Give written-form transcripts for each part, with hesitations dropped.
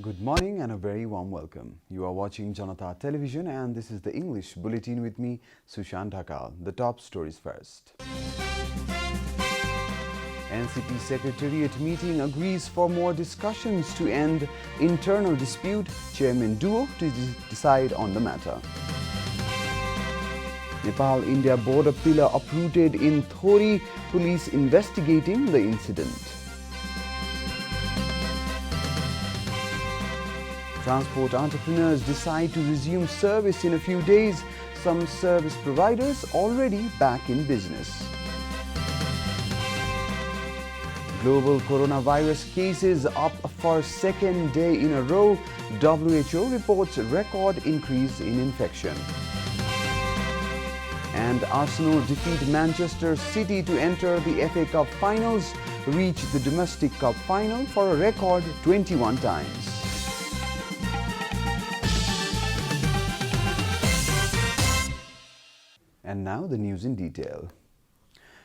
Good morning and a very warm welcome. You are watching JanataTelevision and this is the English Bulletin with me, Sushant Dhakal. The top stories first. NCP Secretariat meeting agrees for more discussions to end internal dispute. Chairman duo to decide on the matter. Nepal-India border pillar uprooted in Thori. Police investigating the incident. Transport entrepreneurs decide to resume service in a few days. Some service providers already back in business. Global coronavirus cases up for second day in a row. WHO reports record increase in infection. And Arsenal defeat Manchester City to enter the FA Cup finals, reach the domestic cup final for a record 21 times. And now the news in detail.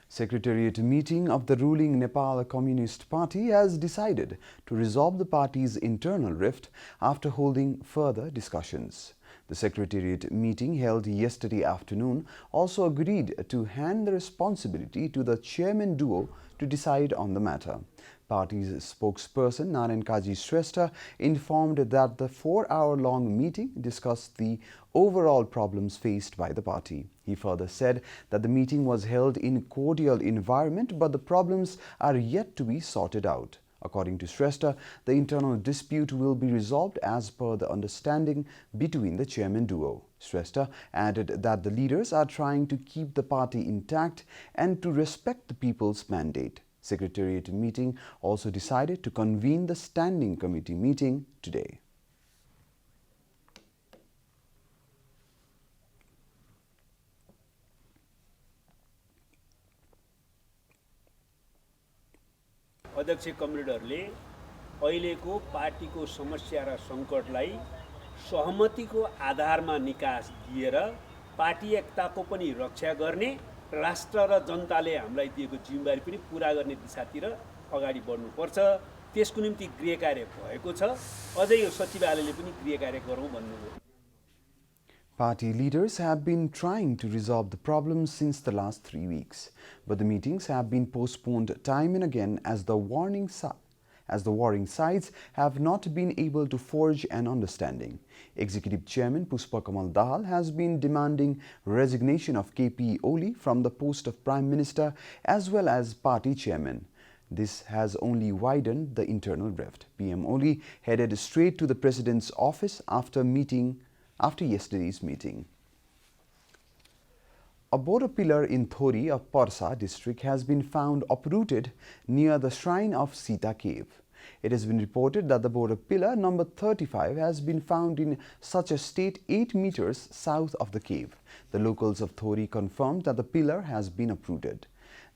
Secretariat meeting of the ruling Nepal Communist Party has decided to resolve the party's internal rift after holding further discussions. The Secretariat meeting held yesterday afternoon also agreed to hand the responsibility to the chairman duo to decide on the matter. Party's spokesperson Narayan Kaji Shrestha informed that the 4-hour-long meeting discussed the overall problems faced by the party. He further said that the meeting was held in a cordial environment, but the problems are yet to be sorted out. According to Shrestha, the internal dispute will be resolved as per the understanding between the chairman duo. Shrestha added that the leaders are trying to keep the party intact and to respect the people's mandate. Secretariat meeting also decided to convene the standing committee meeting today. अध्यक्ष कमरेडरले अहिलेको पार्टीको समस्या र संकटलाई सहमतिको आधारमा निकास दिएर party एकताको पनि रक्षा गर्ने राष्ट्र र जनताले हामीलाई दिएको जिम्मेवारी पनि पूरा गर्ने दिशातिर अगाडि बढ्नुपर्छ। त्यसको निम्ति गृह कार्य भएको छ। अझै यो सचिवालयले पनि गृह कार्य गरौँ भन्नुभयो। Party leaders have been trying to resolve the problems since the last 3 weeks, but the meetings have been postponed time and again as the warring sides have not been able to forge an understanding. Executive Chairman Pushpa Kamal Dahal has been demanding resignation of KP Oli from the post of Prime Minister as well as party chairman. This has only widened the internal rift. PM Oli headed straight to the President's office after yesterday's meeting. A border pillar in Thori of Parsa district has been found uprooted near the shrine of Sita Cave. It has been reported that the border pillar number 35 has been found in such a state 8 meters south of the cave. The locals of Thori confirmed that the pillar has been uprooted.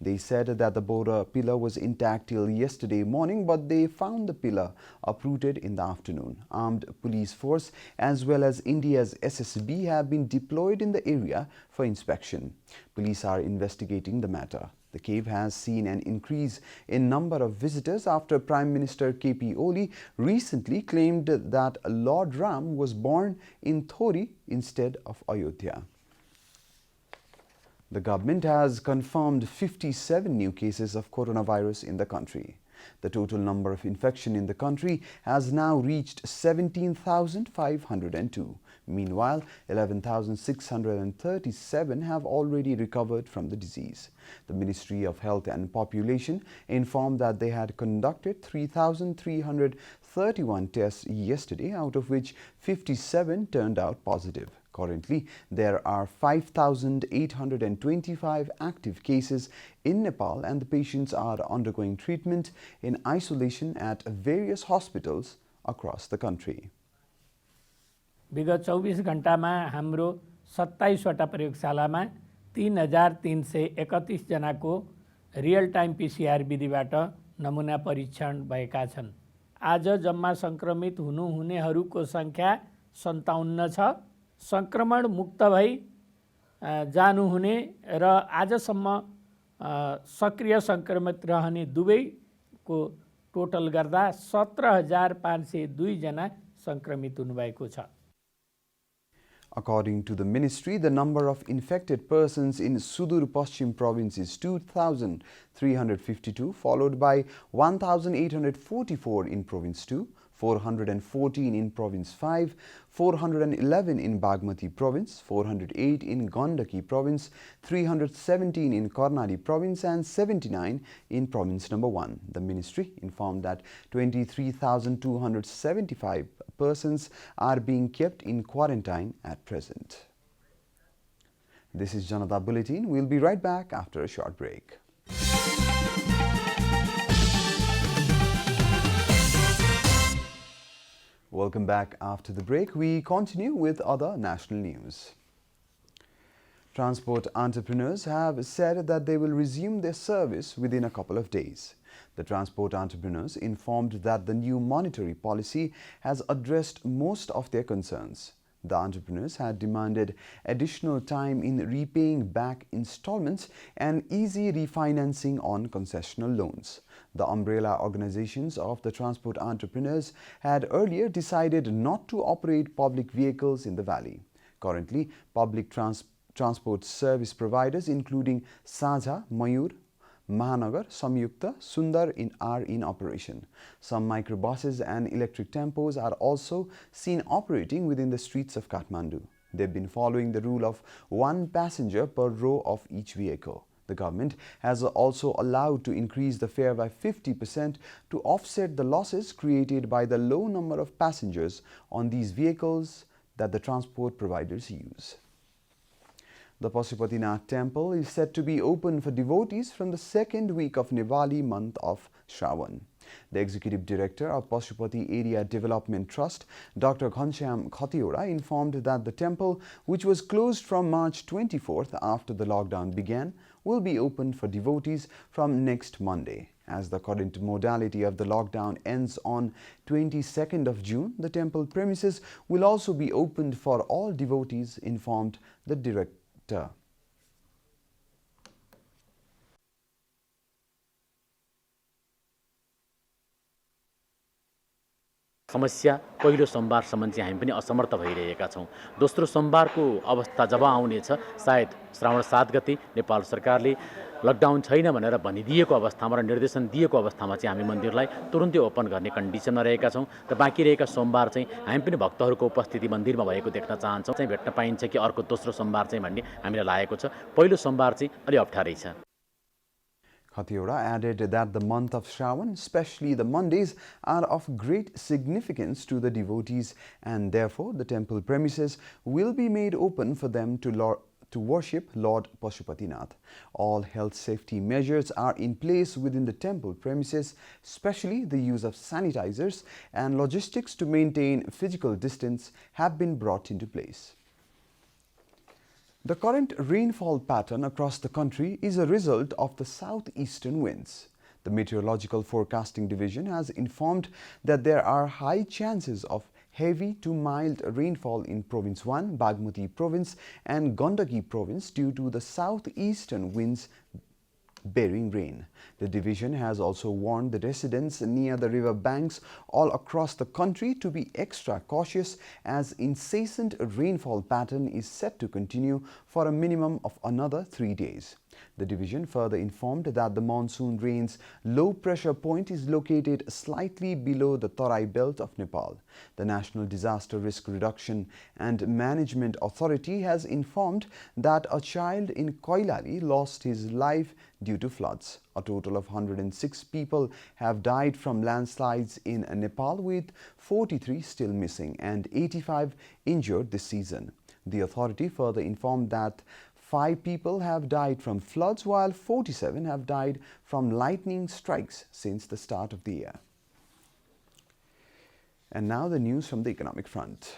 They said that the border pillar was intact till yesterday morning, but they found the pillar uprooted in the afternoon. Armed police force as well as India's SSB have been deployed in the area for inspection. Police are investigating the matter. The cave has seen an increase in number of visitors after Prime Minister KP Oli recently claimed that Lord Ram was born in Thori instead of Ayodhya. The government has confirmed 57 new cases of coronavirus in the country. The total number of infection in the country has now reached 17,502. Meanwhile, 11,637 have already recovered from the disease. The Ministry of Health and Population informed that they had conducted 3,331 tests yesterday, out of which 57 turned out positive. Currently, there are 5,825 active cases in Nepal and the patients are undergoing treatment in isolation at various hospitals across the country. विगत 24 घण्टामा हाम्रो 27 वटा प्रयोगशालामा 3,331 जनाको real time PCR विधिबाट नमुना परीक्षण भएका छन्। आज जम्मा संक्रमित हुनेहरूको संख्या 57 छ। संक्रमण मुक्त भई जानुहुने र आजसम्म सक्रिय संक्रमित रहने दुवैको टोटल गर्दा 17,502 जना सङ्क्रमित हुनुभएको छ। According to the ministry, the number of infected persons in Sudur Paschim province is 2,352, followed by 1,844 in province 2, 414 in province 5, 411 in Bagmati province, 408 in Gandaki province, 317 in Karnali province and 79 in province number 1. The ministry informed that 23,275 persons are being kept in quarantine at present. This is Janata Bulletin. We'll be right back after a short break. Welcome back after the break. We continue with other national news. Transport entrepreneurs have said that they will resume their service within a couple of days. The transport entrepreneurs informed that the new monetary policy has addressed most of their concerns. The entrepreneurs had demanded additional time in repaying back installments and easy refinancing on concessional loans. The umbrella organizations of the transport entrepreneurs had earlier decided not to operate public vehicles in the valley. Currently, public transport service providers including Saja, Mayur, Mahanagar, Samyukta, Sundar are in operation. Some microbuses and electric tempos are also seen operating within the streets of Kathmandu. They've been following the rule of one passenger per row of each vehicle. The government has also allowed to increase the fare by 50% to offset the losses created by the low number of passengers on these vehicles that the transport providers use. The Pashupatinath temple is set to be open for devotees from the second week of Nivali month of Shrawan. The Executive Director of Pashupati Area Development Trust, Dr. Ghanshyam Khatiora, informed that the temple, which was closed from March 24th after the lockdown began, will be opened for devotees from next Monday. As the current modality of the lockdown ends on 22nd of June, the temple premises will also be opened for all devotees, informed the director. समस्या पहिलो सोमबारसम्म चाहिँ हामी पनि असमर्थ भइरहेका छौं। दोस्रो सोमबारको अवस्था जब आउनेछ, सायद श्रावण 7 गते नेपाल सरकारले लकडाउन छैन भनेर भनिदिएको अवस्थामा र निर्देशन दिएको अवस्थामा चाहिँ हामी मन्दिरलाई तुरुन्तै ओपन गर्ने कन्डिसनमा रहेका छौं र बाँकी रहेका सोमबार चाहिँ हामी पनि भक्तहरूको उपस्थिति मन्दिरमा भएको देख्न चाहन्छौं। चाहिँ भेट्न पाइन्छ कि अर्को दोस्रो सोमबार चाहिँ भन्ने हामीलाई लागेको छ। पहिलो सोमबार चाहिँ अलि अप्ठ्यारै छ। Khatiora added that the month of Shrawan, especially the Mondays, are of great significance to the devotees and therefore the temple premises will be made open for them to worship Lord Pashupatinath. All health safety measures are in place within the temple premises, especially the use of sanitizers and logistics to maintain physical distance have been brought into place. The current rainfall pattern across the country is a result of the southeastern winds. The Meteorological Forecasting Division has informed that there are high chances of heavy to mild rainfall in Province 1, Bagmati Province and Gandaki Province due to the southeastern winds bearing rain. The division has also warned the residents near the river banks all across the country to be extra cautious as incessant rainfall pattern is set to continue for a minimum of another 3 days. The division further informed that the monsoon rain's low pressure point is located slightly below the Tarai belt of Nepal. The National Disaster Risk Reduction and Management Authority has informed that a child in Koilali lost his life due to floods. A total of 106 people have died from landslides in Nepal, with 43 still missing and 85 injured this season. The authority further informed that 5 people have died from floods while 47 have died from lightning strikes since the start of the year. And now the news from the economic front.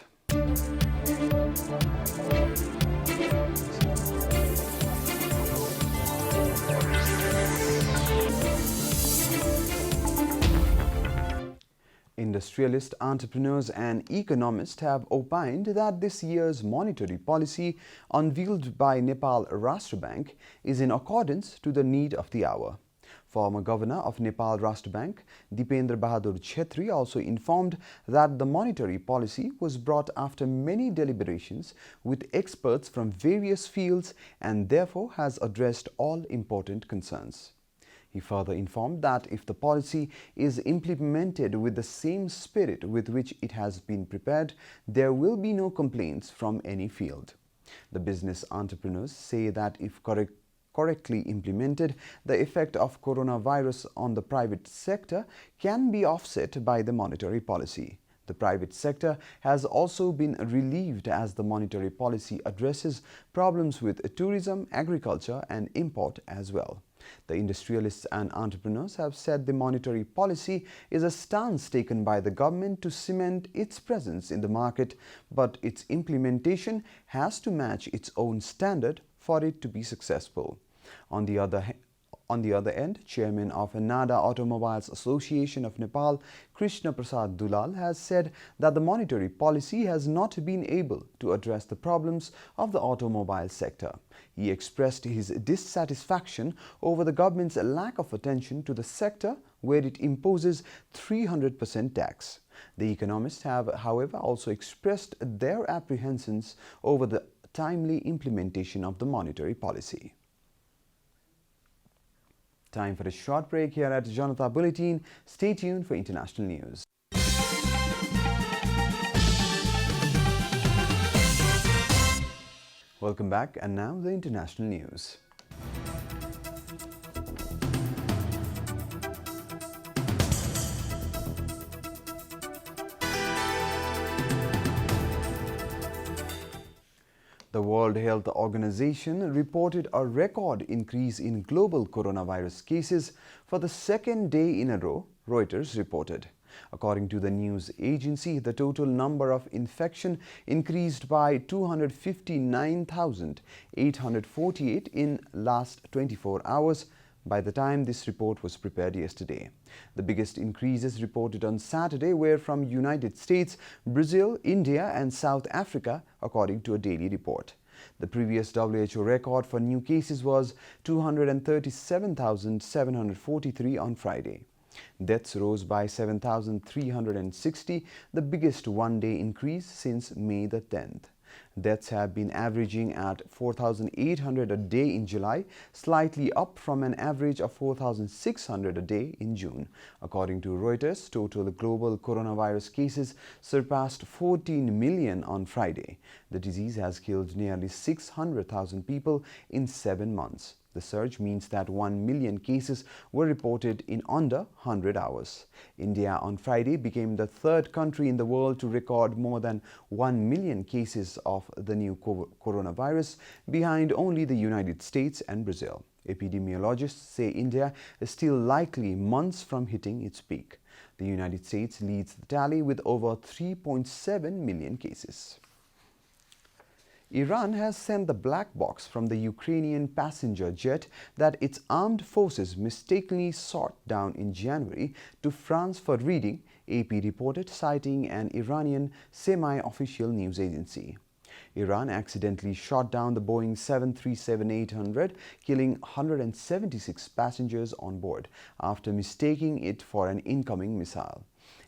Industrialists, entrepreneurs and economists have opined that this year's monetary policy unveiled by Nepal Rashtra Bank is in accordance to the need of the hour. Former Governor of Nepal Rashtra Bank, Dipendra Bahadur Chhetri, also informed that the monetary policy was brought after many deliberations with experts from various fields and therefore has addressed all important concerns. He further informed that if the policy is implemented with the same spirit with which it has been prepared, there will be no complaints from any field. The business entrepreneurs say that if correctly implemented, the effect of coronavirus on the private sector can be offset by the monetary policy. The private sector has also been relieved as the monetary policy addresses problems with tourism, agriculture and import as well. The industrialists and entrepreneurs have said the monetary policy is a stance taken by the government to cement its presence in the market, but its implementation has to match its own standard for it to be successful. On the other end, Chairman of NADA Automobiles Association of Nepal, Krishna Prasad Dulal, has said that the monetary policy has not been able to address the problems of the automobile sector. He expressed his dissatisfaction over the government's lack of attention to the sector, where it imposes 300% tax. The economists have, however, also expressed their apprehensions over the timely implementation of the monetary policy. Time for a short break here at Janata Bulletin. Stay tuned for international news. Welcome back, and now the international news. The World Health Organization reported a record increase in global coronavirus cases for the second day in a row, Reuters reported. According to the news agency, the total number of infection increased by 259,848 in last 24 hours by the time this report was prepared yesterday. The biggest increases reported on Saturday were from United States, Brazil, India and South Africa, according to a daily report. The previous WHO record for new cases was 237,743 on Friday. Deaths rose by 7,360, the biggest one-day increase since May the 10th. Deaths have been averaging at 4,800 a day in July, slightly up from an average of 4,600 a day in June. According to Reuters, total global coronavirus cases surpassed 14 million on Friday. The disease has killed nearly 600,000 people in 7 months. The surge means that 1 million cases were reported in under 100 hours. India on Friday became the third country in the world to record more than 1 million cases of the new coronavirus, behind only the United States and Brazil. Epidemiologists say India is still likely months from hitting its peak. The United States leads the tally with over 3.7 million cases. Iran has sent the black box from the Ukrainian passenger jet that its armed forces mistakenly shot down in January to France for reading, AP reported, citing an Iranian semi-official news agency. Iran accidentally shot down the Boeing 737-800, killing 176 passengers on board after mistaking it for an incoming missile.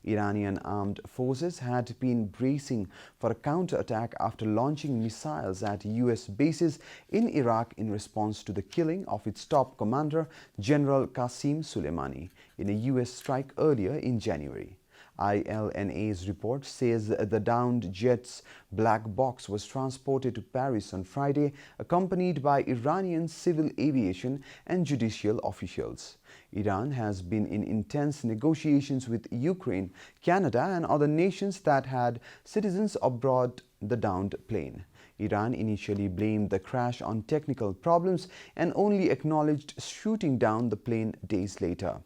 Iranian armed forces had been bracing for a counterattack after launching missiles at U.S. bases in Iraq in response to the killing of its top commander, General Qasem Soleimani, in a U.S. strike earlier in January. ILNA's report says the downed jet's black box was transported to Paris on Friday, accompanied by Iranian civil aviation and judicial officials. Iran has been in intense negotiations with Ukraine, Canada and other nations that had citizens aboard the downed plane. Iran initially blamed the crash on technical problems and only acknowledged shooting down the plane days later.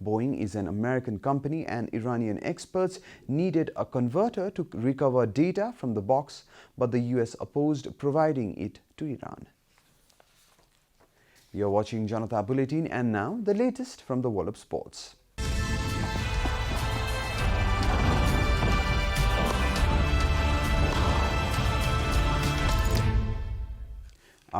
Boeing is an American company and Iranian experts needed a converter to recover data from the box, but the US opposed providing it to Iran. You're watching Janata Bulletin, and now the latest from the world of sports.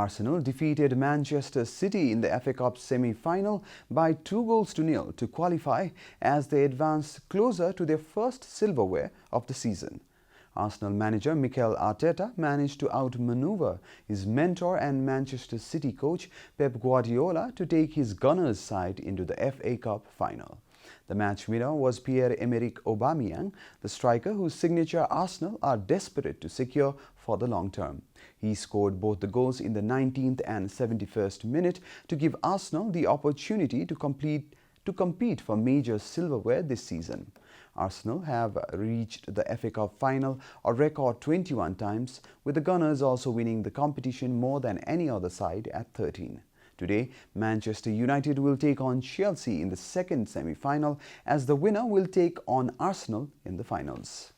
Arsenal defeated Manchester City in the FA Cup semi-final by 2-0 to qualify as they advanced closer to their first silverware of the season. Arsenal manager Mikel Arteta managed to outmaneuver his mentor and Manchester City coach Pep Guardiola to take his Gunners side into the FA Cup final. The match winner was Pierre-Emerick Aubameyang, the striker whose signature Arsenal are desperate to secure for the long term. He scored both the goals in the 19th and 71st minute to give Arsenal the opportunity to compete for major silverware this season. Arsenal have reached the FA Cup final a record 21 times, with the Gunners also winning the competition more than any other side at 13. Today, Manchester United will take on Chelsea in the second semi-final, as the winner will take on Arsenal in the finals.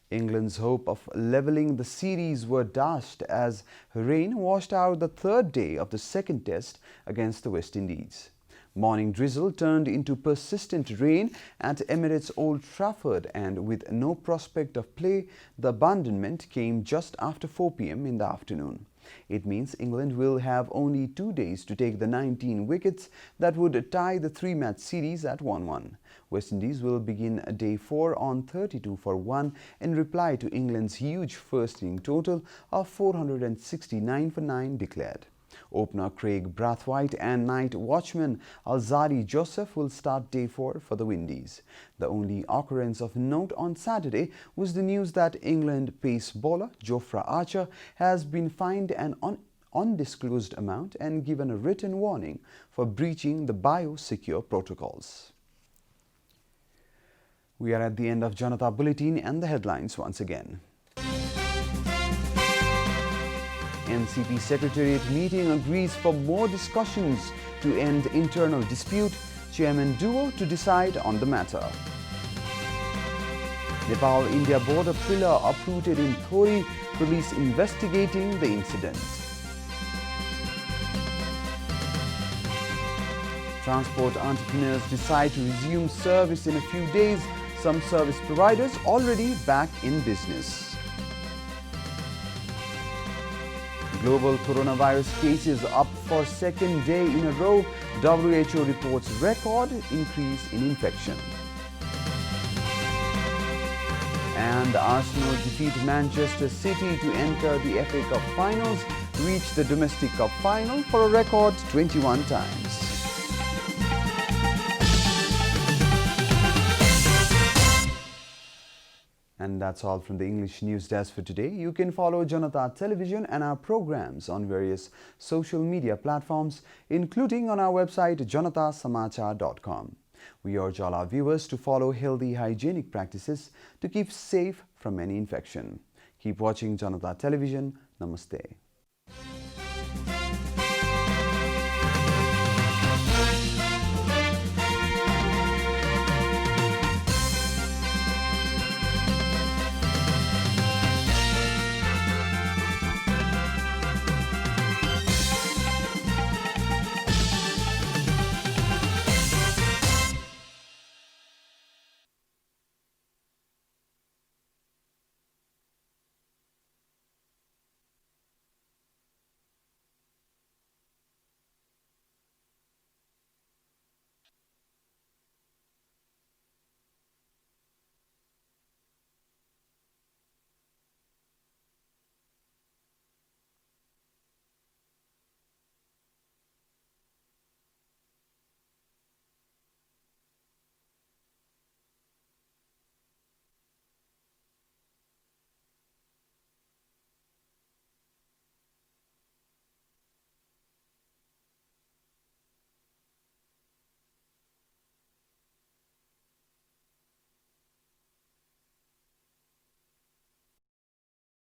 England's hope of levelling the series were dashed as rain washed out the third day of the second test against the West Indies. Morning drizzle turned into persistent rain at Emirates Old Trafford, and with no prospect of play, the abandonment came just after 4 p.m. in the afternoon. It means England will have only 2 days to take the 19 wickets that would tie the three-match series at 1-1. West Indies will begin day 4 on 32 for 1 in reply to England's huge first inning total of 469 for 9 declared. Opener Craig Brathwaite and night watchman Alzari Joseph will start day 4 for the Windies. The only occurrence of note on Saturday was the news that England pace bowler Jofra Archer has been fined an undisclosed amount and given a written warning for breaching the biosecure protocols. We are at the end of Janata Bulletin, and the headlines once again. NCP Secretariat meeting agrees for more discussions to end internal dispute. Chairman Duo to decide on the matter. Nepal-India border pillar uprooted in Thori, police investigating the incident. Transport entrepreneurs decide to resume service in a few days. Some service providers already back in business. Global coronavirus cases up for second day in a row. WHO reports record increase in infection. And Arsenal defeat Manchester City to enter the FA Cup finals, reach the domestic cup final for a record 21 times. And that's all from the English News Desk for today. You can follow Janata Television and our programs on various social media platforms, including on our website janatasamachar.com. We urge all our viewers to follow healthy hygienic practices to keep safe from any infection. Keep watching Janata Television. Namaste.